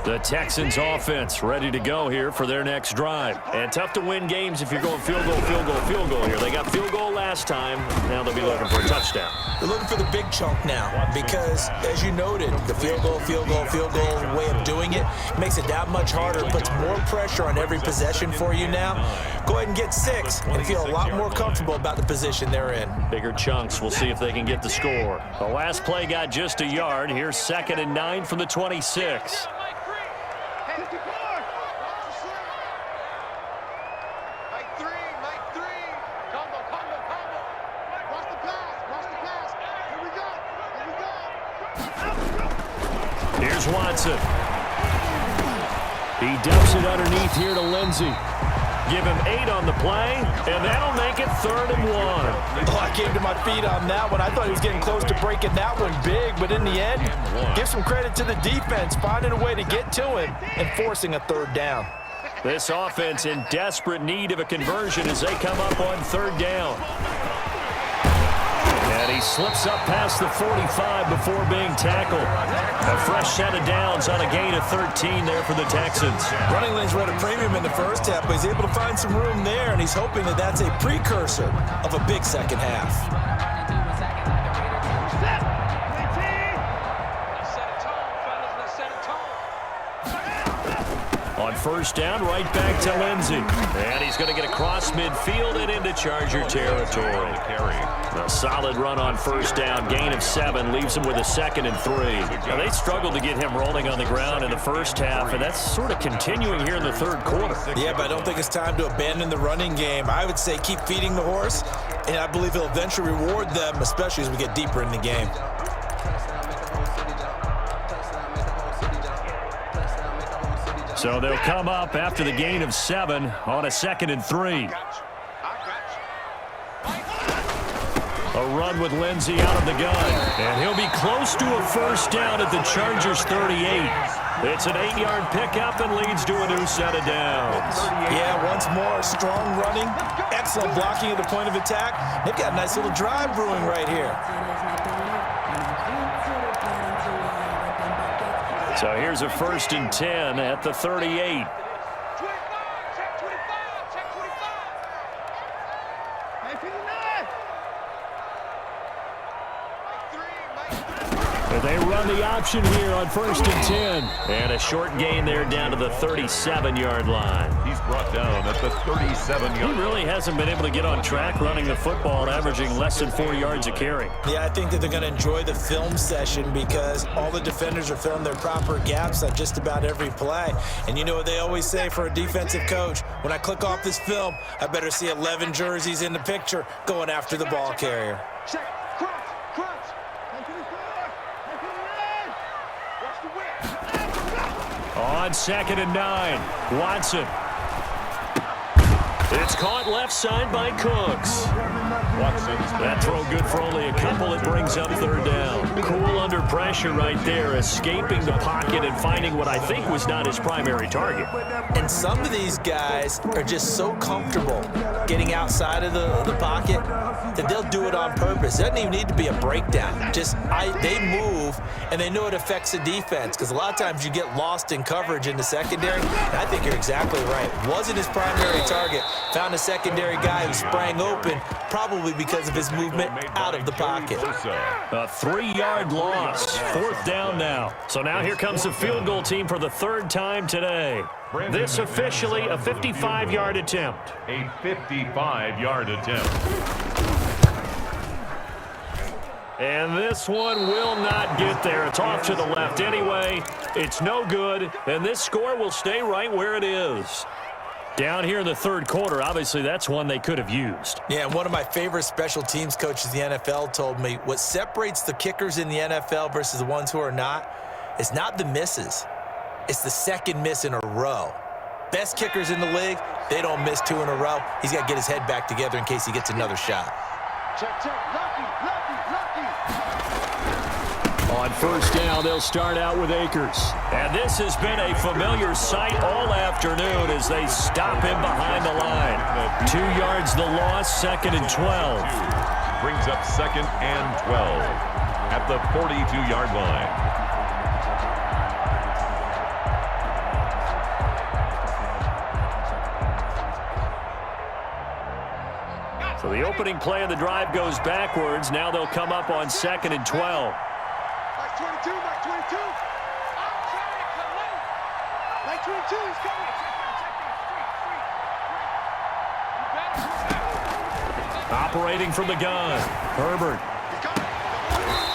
The Texans offense ready to go here for their next drive. And tough to win games if you're going field goal, field goal, field goal here. They got field goal last time. Now they'll be looking for a touchdown. They're looking for the big chunk now because, as you noted, the field goal way of doing it makes it that much harder, puts more pressure on every possession for you now. Go ahead and get 6 and feel a lot more comfortable about the position they're in. Bigger chunks. We'll see if they can get the score. The last play got just a yard. Here's 2nd and 9 from the 26. Here's Watson. He dumps it underneath here to Lindsey. Give him 8 on the play, and that'll make it 3rd and 1. Oh, I came to my feet on that one. I thought he was getting close to breaking that one big, but in the end, give some credit to the defense, finding a way to get to him and forcing a 3rd down. This offense in desperate need of a conversion as they come up on 3rd down. And he slips up past the 45 before being tackled. A fresh set of downs on a gain of 13 there for the Texans. Running lanes were at a premium in the first half, but he's able to find some room there, and he's hoping that that's a precursor of a big second half. On 1st down, right back to Lindsey. And he's going to get across midfield and into Charger territory. A solid run on 1st down, gain of 7, leaves him with a 2nd and 3. Now, they struggled to get him rolling on the ground in the first half, and that's sort of continuing here in the 3rd quarter. Yeah, but I don't think it's time to abandon the running game. I would say keep feeding the horse, and I believe he'll eventually reward them, especially as we get deeper in the game. So they'll come up after the gain of 7 on a 2nd and 3. A run with Lindsey out of the gun. And he'll be close to a 1st down at the Chargers 38. It's an 8-yard pickup and leads to a new set of downs. Yeah, once more, strong running, excellent blocking at the point of attack. They've got a nice little drive brewing right here. So here's a 1st and 10 at the 38. They run the option here on 1st and 10. And a short gain there down to the 37-yard line. He's brought down at the 37-yard line. He really hasn't been able to get on track running the football, averaging less than 4 yards a carry. Yeah, I think that they're going to enjoy the film session because all the defenders are filling their proper gaps on just about every play. And you know what they always say for a defensive coach? When I click off this film, I better see 11 jerseys in the picture going after the ball carrier. On 2nd and 9, Watson. It's caught left side by Cooks. That throw good for only a couple. It brings up 3rd down. Cool under pressure right there, escaping the pocket and finding what I think was not his primary target. And some of these guys are just so comfortable getting outside of the pocket that they'll do it on purpose. It doesn't even need to be a breakdown. They move, and they know it affects the defense because a lot of times you get lost in coverage in the secondary. And I think you're exactly right. Wasn't his primary target. Found a secondary guy who sprang open, probably because of his movement out of the pocket. A 3-yard loss. 4th down now. So now here comes the field goal team for the 3rd time today. This officially a 55-yard attempt. A 55-yard attempt. And this one will not get there. It's off to the left anyway. It's no good, and this score will stay right where it is. Down here in the 3rd quarter, obviously that's one they could have used. Yeah, and one of my favorite special teams coaches in the NFL told me what separates the kickers in the NFL versus the ones who are not is not the misses. It's the 2nd miss in a row. Best kickers in the league, they don't miss 2 in a row. He's got to get his head back together in case he gets another shot. Check, check, lucky. On 1st down, they'll start out with Akers. And this has been a familiar sight all afternoon as they stop him behind the line. 2 yards the loss, 2nd and 12. Brings up 2nd and 12 at the 42-yard line. The opening play of the drive goes backwards. Now they'll come up on 2nd and 12. Mike 22, Mike 22. Mike 22, he's coming. Operating from the gun, Herbert.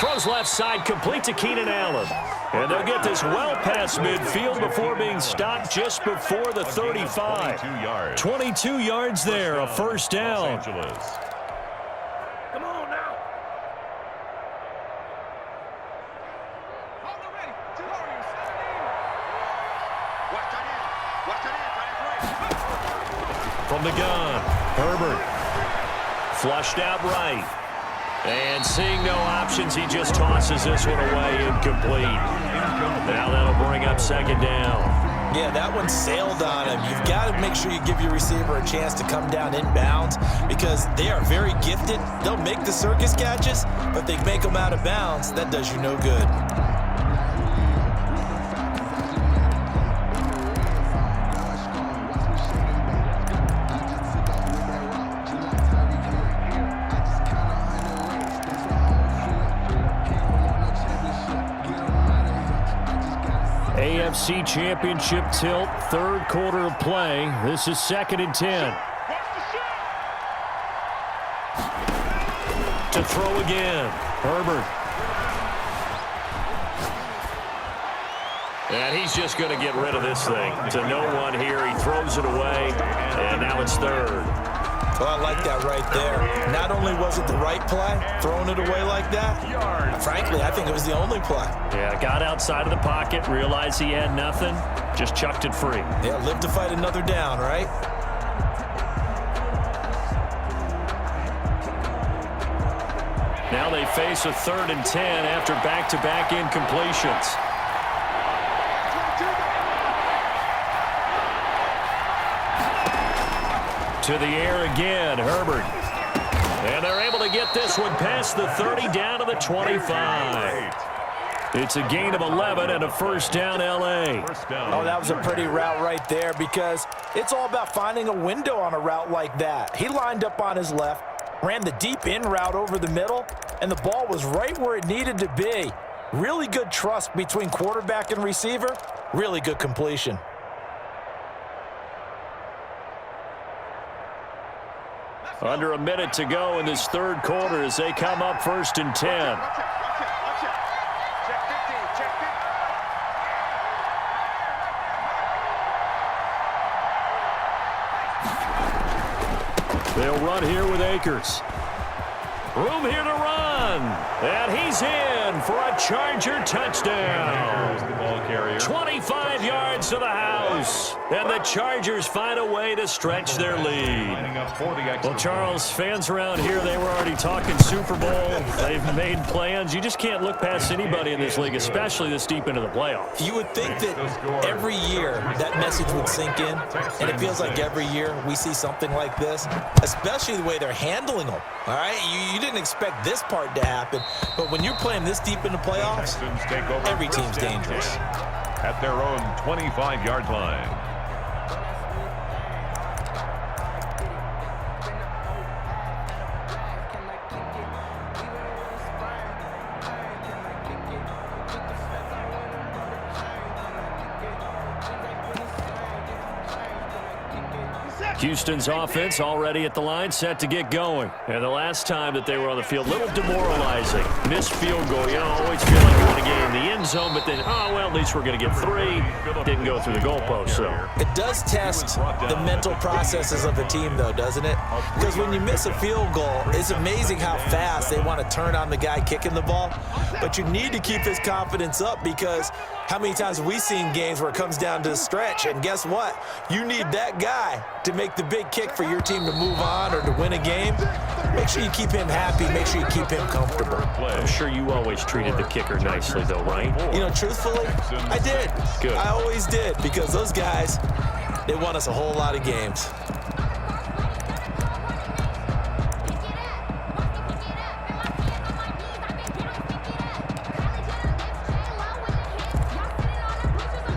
Throws left side, complete to Keenan Allen. And they'll get this well past midfield before being stopped just before the 35. 22 yards there, a first down. Los Angeles. Come on now. Hold it ready. From the gun, Herbert. Flushed out right. And seeing no options, he just tosses this one away, incomplete. Now that'll bring up 2nd down. Yeah, that one sailed on him. You've got to make sure you give your receiver a chance to come down inbounds because they are very gifted. They'll make the circus catches, but they make them out of bounds. That does you no good. AFC Championship tilt, 3rd quarter of play. This is 2nd and 10. To throw again, Herbert. And he's just going to get rid of this thing. To no one here, he throws it away, and now it's 3rd. Well, I like that right there. Not only was it the right play, throwing it away like that, frankly, I think it was the only play. Yeah, got outside of the pocket, realized he had nothing, just chucked it free. Yeah, live to fight another down, right? Now they face a 3rd and 10 after back-to-back incompletions. To the air again, Herbert. And they're able to get this one past the 30 down to the 25. It's a gain of 11 and a first down, L.A. Oh, that was a pretty route right there because it's all about finding a window on a route like that. He lined up on his left, ran the deep in route over the middle, and the ball was right where it needed to be. Really good trust between quarterback and receiver. Really good completion. Under a minute to go in this 3rd quarter as they come up 1st and 10. They'll run here with Akers. Room here to run. And he's in for a Charger touchdown. 25 yards to the house. And the Chargers find a way to stretch their lead. Well, Charles, fans around here, they were already talking Super Bowl. They've made plans. You just can't look past anybody in this league, especially this deep into the playoffs. You would think that every year that message would sink in, and it feels like every year we see something like this, especially the way they're handling them. All right, you didn't expect this part to happen, but when you're playing this deep in the playoffs, every team's dangerous. At their own 25-yard line. Houston's offense already at the line, set to get going. And the last time that they were on the field, a little demoralizing. Missed field goal. You know, always feel like you're going to get in the end zone, but then, oh, well, at least we're going to get 3. Didn't go through the goalpost, so. It does test the mental processes of a team, though, doesn't it? Because when you miss a field goal, it's amazing how fast they want to turn on the guy kicking the ball. But you need to keep his confidence up because how many times have we seen games where it comes down to the stretch? And guess what? You need that guy to make the big kick for your team to move on or to win a game. Make sure you keep him happy. Make sure you keep him comfortable. I'm sure you always treated the kicker nicely, though, right? You know, truthfully, I did. Good. I always did because those guys, they won us a whole lot of games.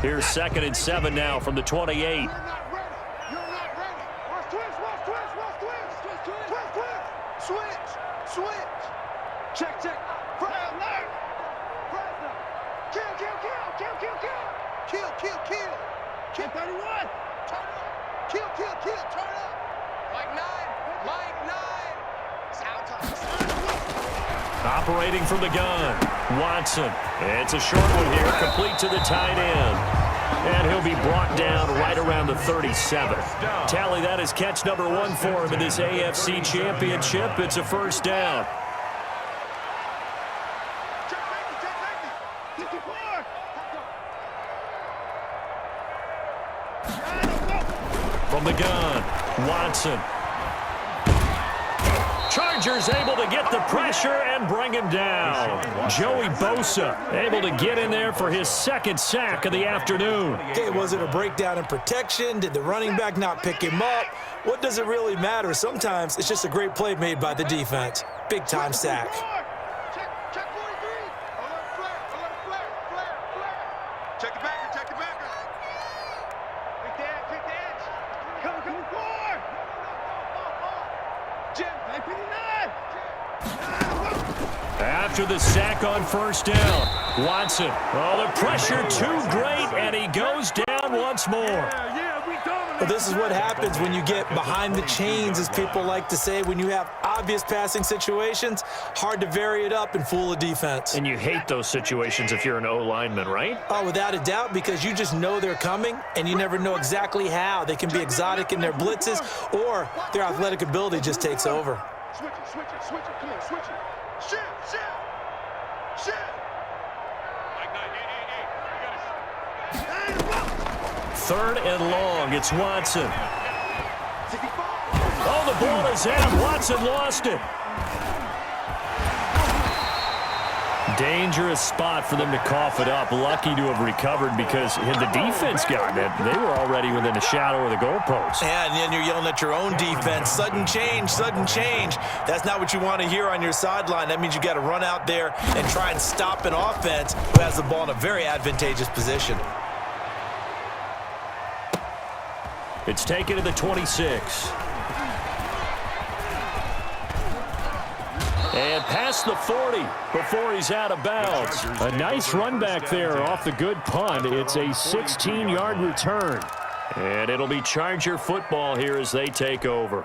Here's 2nd and 7 now from the 28. You're not ready. Watch twist, watch twist, watch twist. Twist, twist. heel, turn up. Mike 9. Mike 9. It's out time. Operating from the gun, Watson. It's a short one here, complete to the tight end. And he'll be brought down right around the 37. Tally that is catch number 1 for him in this AFC Championship. It's a first down. Check 50. 54. From the gun, Watson. Chargers able to get the pressure and bring him down. Joey Bosa able to get in there for his second sack of the afternoon. Okay, was it a breakdown in protection? Did the running back not pick him up? What does it really matter? Sometimes it's just a great play made by the defense. Big-time sack. Check 43. Alert flare. Check the backer. Take the edge. Come forward. Jim, 59. After the sack on first down, Watson. Oh, the pressure too great, and he goes down once more. Well, this is what happens when you get behind the chains, as people like to say. When you have obvious passing situations, hard to vary it up and fool a defense. And you hate those situations if you're an O-lineman, right? Oh, without a doubt, because you just know they're coming, and you never know exactly how. They can be exotic in their blitzes, or their athletic ability just takes over. Switch it. Come on, switch it. Shift. Mike 9, hey. You got it. Third and long, it's Watson. Oh, the ball is out. Watson lost it. Dangerous spot for them to cough it up. Lucky to have recovered because had the defense gotten it, they were already within a shadow of the goalpost. Yeah, and then you're yelling at your own defense. Sudden change. That's not what you want to hear on your sideline. That means you got to run out there and try and stop an offense who has the ball in a very advantageous position. It's taken to the 26. And past the 40 before he's out of bounds. A nice run back there off the good punt. It's a 16-yard return. And it'll be Charger football here as they take over.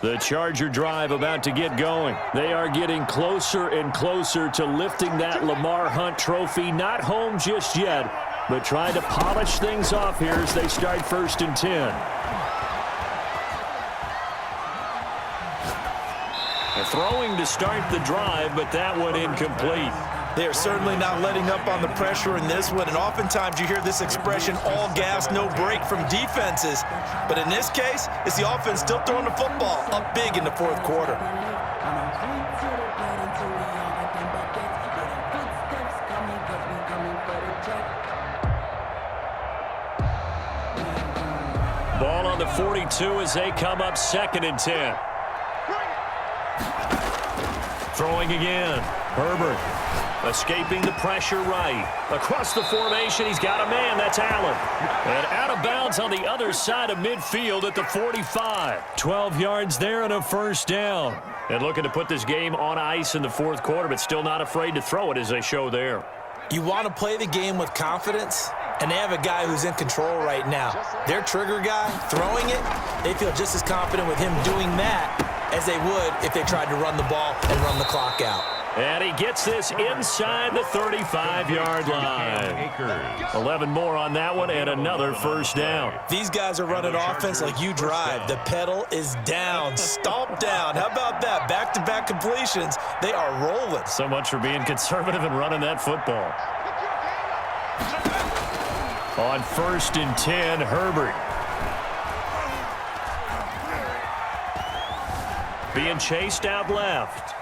The Charger drive about to get going. They are getting closer and closer to lifting that Lamar Hunt trophy. Not home just yet, but trying to polish things off here as they start 1st and 10. Throwing to start the drive, but that one incomplete. They are certainly not letting up on the pressure in this one, and oftentimes you hear this expression, all gas, no break from defenses. But in this case, it's the offense still throwing the football up big in the 4th quarter. Ball on the 42 as they come up 2nd and 10. Throwing again. Herbert escaping the pressure right. Across the formation, he's got a man. That's Allen. And out of bounds on the other side of midfield at the 45. 12 yards there and a first down. And looking to put this game on ice in the 4th quarter, but still not afraid to throw it as they show there. You want to play the game with confidence, and they have a guy who's in control right now. Their trigger guy, throwing it, they feel just as confident with him doing that as they would if they tried to run the ball and run the clock out. And he gets this inside the 35-yard line. 11 more on that one and another first down. These guys are running offense like you drive. The pedal is down, stomp down. How about that? Back-to-back completions. They are rolling. So much for being conservative and running that football. On 1st and 10, Herbert. Being chased out left.